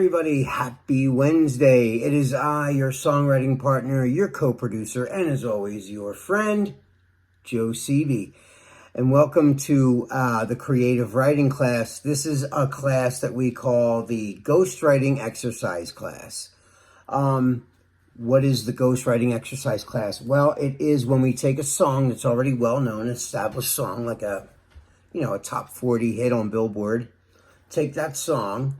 everybody. Happy Wednesday. It is I, your songwriting partner, your co-producer, and as always, your friend, Joe Seavey. And welcome to the creative writing class. This is a class that we call the ghostwriting exercise class. What is the ghostwriting exercise class? Well, it is when we take a song that's already well-known, established song, like a top 40 hit on Billboard. Take that song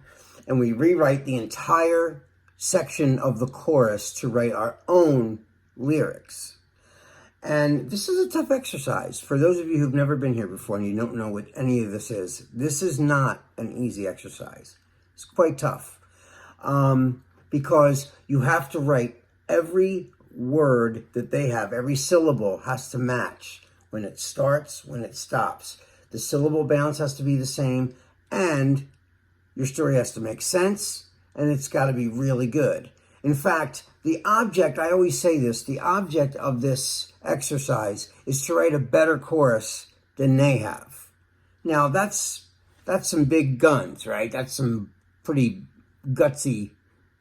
and we rewrite the entire section of the chorus to write our own lyrics. And this is a tough exercise. For those of you who've never been here before and you don't know what any of this is not an easy exercise. It's quite tough because you have to write every word that they have. Every syllable has to match when it starts, when it stops. The syllable bounce has to be the same, and your story has to make sense, and it's got to be really good. In fact, the object, I always say this, the object of this exercise is to write a better chorus than they have. Now, that's some big guns, right? That's some pretty gutsy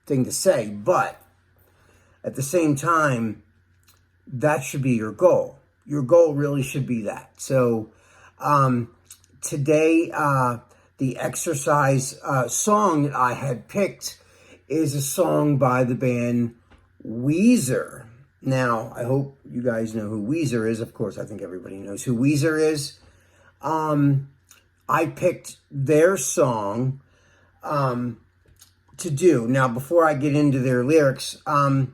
thing to say, but at the same time, that should be your goal. Your goal really should be that. So today, the exercise song that I had picked is a song by the band Weezer. Now, I hope you guys know who Weezer is. Of course, I think everybody knows who Weezer is. I picked their song to do. Now, before I get into their lyrics, and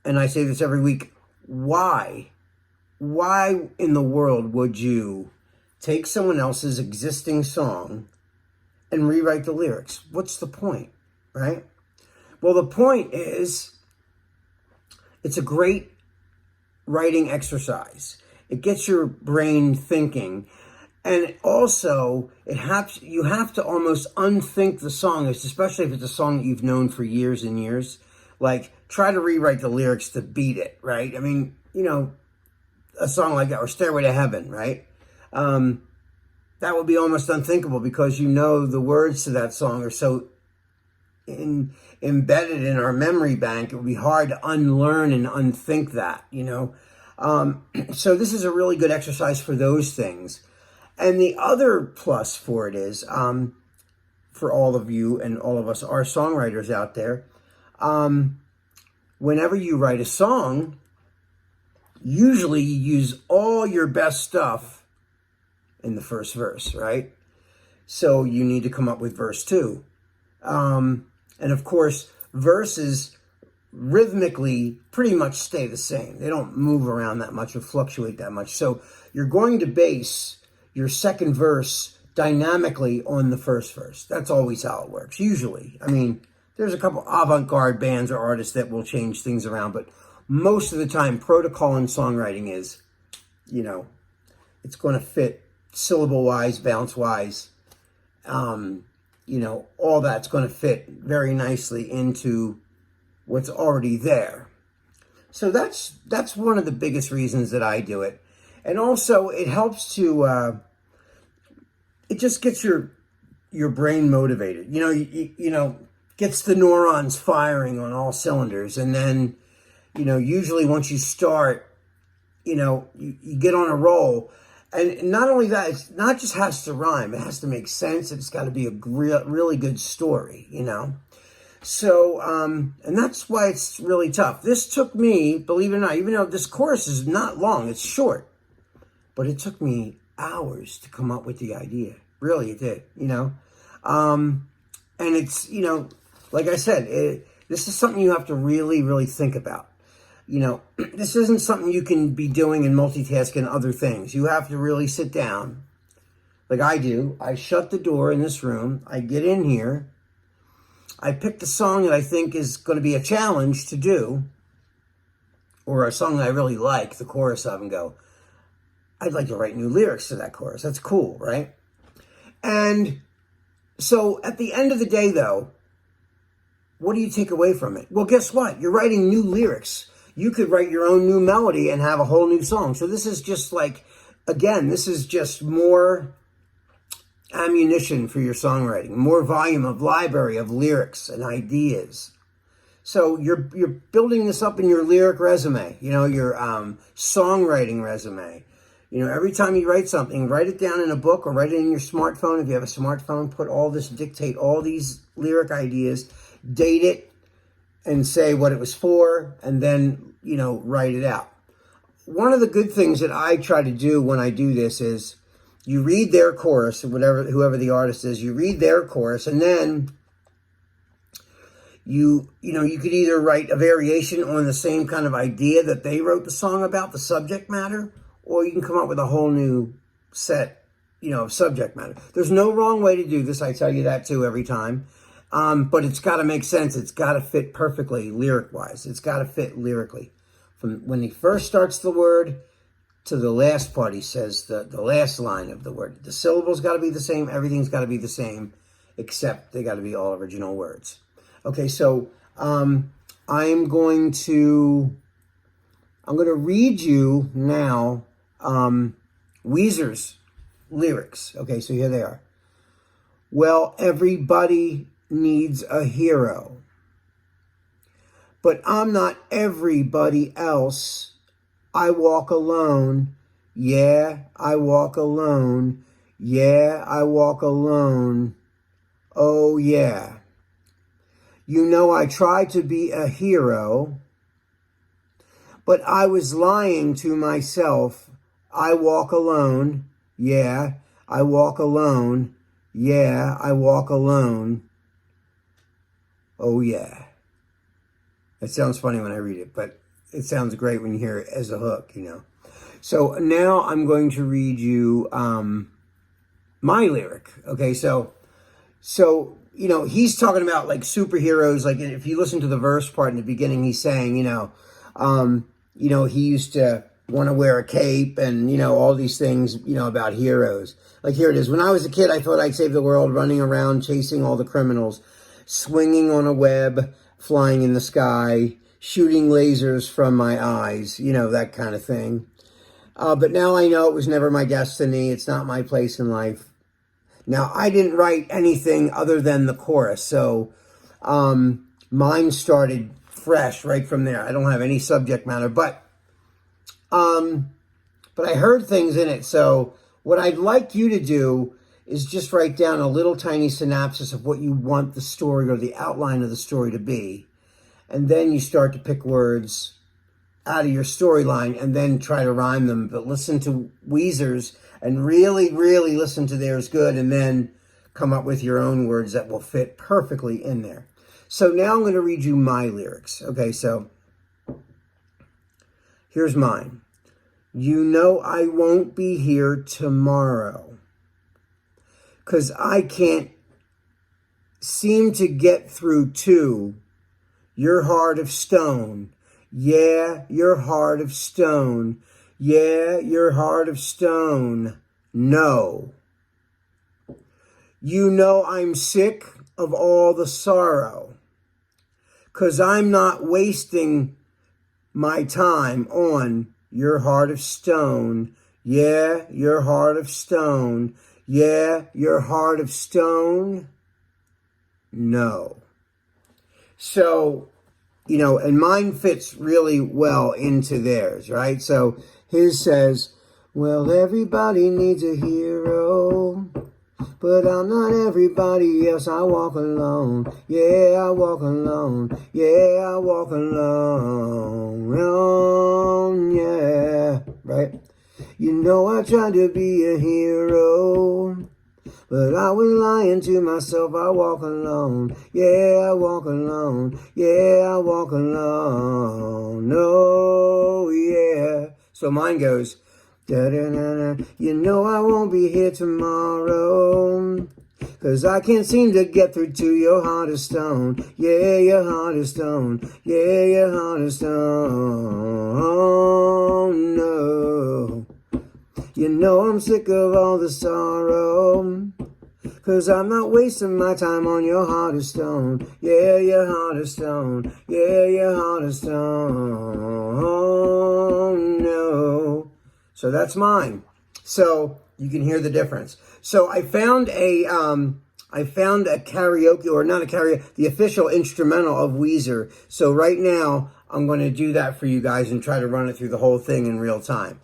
I say this every week, why in the world would you take someone else's existing song and rewrite the lyrics? What's the point, right? Well, the point is, it's a great writing exercise. It gets your brain thinking. And also, you have to almost unthink the song, especially if it's a song that you've known for years and years. Like, try to rewrite the lyrics to beat it, right? I mean, a song like that, or Stairway to Heaven, right? That would be almost unthinkable because the words to that song are so embedded in our memory bank. It would be hard to unlearn and unthink that, So this is a really good exercise for those things. And the other plus for it is, for all of you and all of us, our songwriters out there, whenever you write a song, usually you use all your best stuff in the first verse, right? So you need to come up with verse 2. And of course, verses rhythmically pretty much stay the same. They don't move around that much or fluctuate that much. So you're going to base your second verse dynamically on the first verse. That's always how it works, usually. I mean, there's a couple avant-garde bands or artists that will change things around, but most of the time, protocol in songwriting is, it's going to fit syllable-wise, bounce-wise, all that's going to fit very nicely into what's already there. So that's one of the biggest reasons that I do it. And also, it helps to, it just gets your brain motivated. Gets the neurons firing on all cylinders. And then, usually once you start, you get on a roll. And not only that, it's not just has to rhyme. It has to make sense. It's got to be a really good story, So, and that's why it's really tough. This took me, believe it or not, even though this chorus is not long, it's short. But it took me hours to come up with the idea. Really, it did, And it's, like I said, this is something you have to really, really think about. This isn't something you can be doing and multitasking other things. You have to really sit down, like I do. I shut the door in this room. I get in here. I pick the song that I think is going to be a challenge to do, or a song that I really like, the chorus of, and go, I'd like to write new lyrics to that chorus. That's cool, right? And so at the end of the day, though, what do you take away from it? Well, guess what? You're writing new lyrics. You could write your own new melody and have a whole new song. So this is just like, again, this is just more ammunition for your songwriting, more volume of library of lyrics and ideas. So you're building this up in your lyric resume, your songwriting resume. Every time you write something, write it down in a book or write it in your smartphone. If you have a smartphone, dictate all these lyric ideas, date it, and say what it was for, and then, write it out. One of the good things that I try to do when I do this is you read their chorus, whoever the artist is, you read their chorus, and then you could either write a variation on the same kind of idea that they wrote the song about, the subject matter, or you can come up with a whole new set, of subject matter. There's no wrong way to do this. I tell you that too every time. But it's got to make sense. It's got to fit perfectly lyric-wise. It's got to fit lyrically. From when he first starts the word to the last part, he says the last line of the word. The syllables got to be the same. Everything's got to be the same, except they got to be all original words. Okay, so I'm going to read you now Weezer's lyrics. Okay, so here they are. Well, everybody needs a hero, but I'm not everybody else. I walk alone. Yeah, I walk alone. Yeah, I walk alone. Oh, yeah. I tried to be a hero, but I was lying to myself. I walk alone. Yeah, I walk alone. Yeah, I walk alone. Oh, yeah. It sounds funny when I read it, but it sounds great when you hear it as a hook, So now I'm going to read you my lyric. Okay, so he's talking about like superheroes. Like if you listen to the verse part in the beginning, he's saying, he used to want to wear a cape and, all these things, about heroes. Like here it is. When I was a kid, I thought I'd save the world, running around, chasing all the criminals, swinging on a web, flying in the sky, shooting lasers from my eyes, that kind of thing. But now I know it was never my destiny. It's not my place in life. Now, I didn't write anything other than the chorus, so mine started fresh right from there. I don't have any subject matter, but I heard things in it. So what I'd like you to do is just write down a little tiny synopsis of what you want the story or the outline of the story to be. And then you start to pick words out of your storyline and then try to rhyme them. But listen to Weezer's and really, really listen to theirs good, and then come up with your own words that will fit perfectly in there. So now I'm going to read you my lyrics. Okay, so here's mine. I won't be here tomorrow, 'cause I can't seem to get through to your heart of stone. Yeah, your heart of stone. Yeah, your heart of stone. No. I'm sick of all the sorrow, 'cause I'm not wasting my time on your heart of stone. Yeah, your heart of stone. Yeah, your heart of stone. No. So, and mine fits really well into theirs, right? So his says, well, everybody needs a hero, but I'm not everybody else. I walk alone. Yeah, I walk alone. Yeah, I walk alone. Yeah, right? I tried to be a hero, but I was lying to myself. I walk alone. Yeah, I walk alone. Yeah, I walk alone. No, yeah. So mine goes, da-da-da-da. I won't be here tomorrow, 'cause I can't seem to get through to your heart of stone. Yeah, your heart of stone. Yeah, your heart of stone. No. I'm sick of all the sorrow, 'cause I'm not wasting my time on your heart of stone. Yeah, your heart of stone. Yeah, your heart of stone. No. So that's mine. So You can hear the difference. So I found a karaoke, or not a karaoke, the official instrumental of Weezer. So right now, I'm going to do that for you guys and try to run it through the whole thing in real time.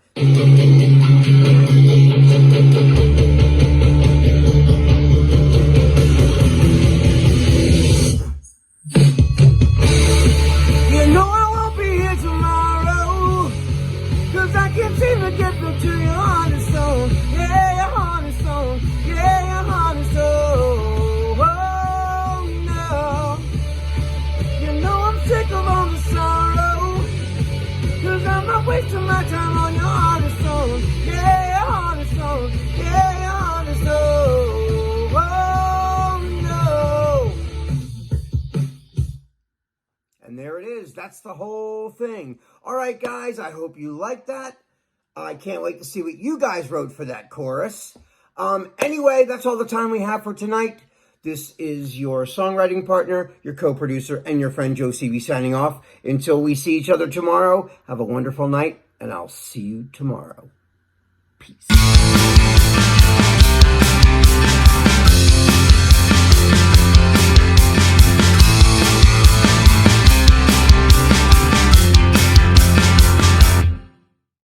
Wasting my time on your heart and soul. Yeah, your heart and soul. Yeah, your heart and soul. Oh, no. And there it is. That's the whole thing. All right, guys, I hope you like that. I can't wait to see what you guys wrote for that chorus. Anyway, that's all the time we have for tonight. This is your songwriting partner, your co-producer, and your friend Joe CB signing off. Until we see each other tomorrow, have a wonderful night, and I'll see you tomorrow. Peace.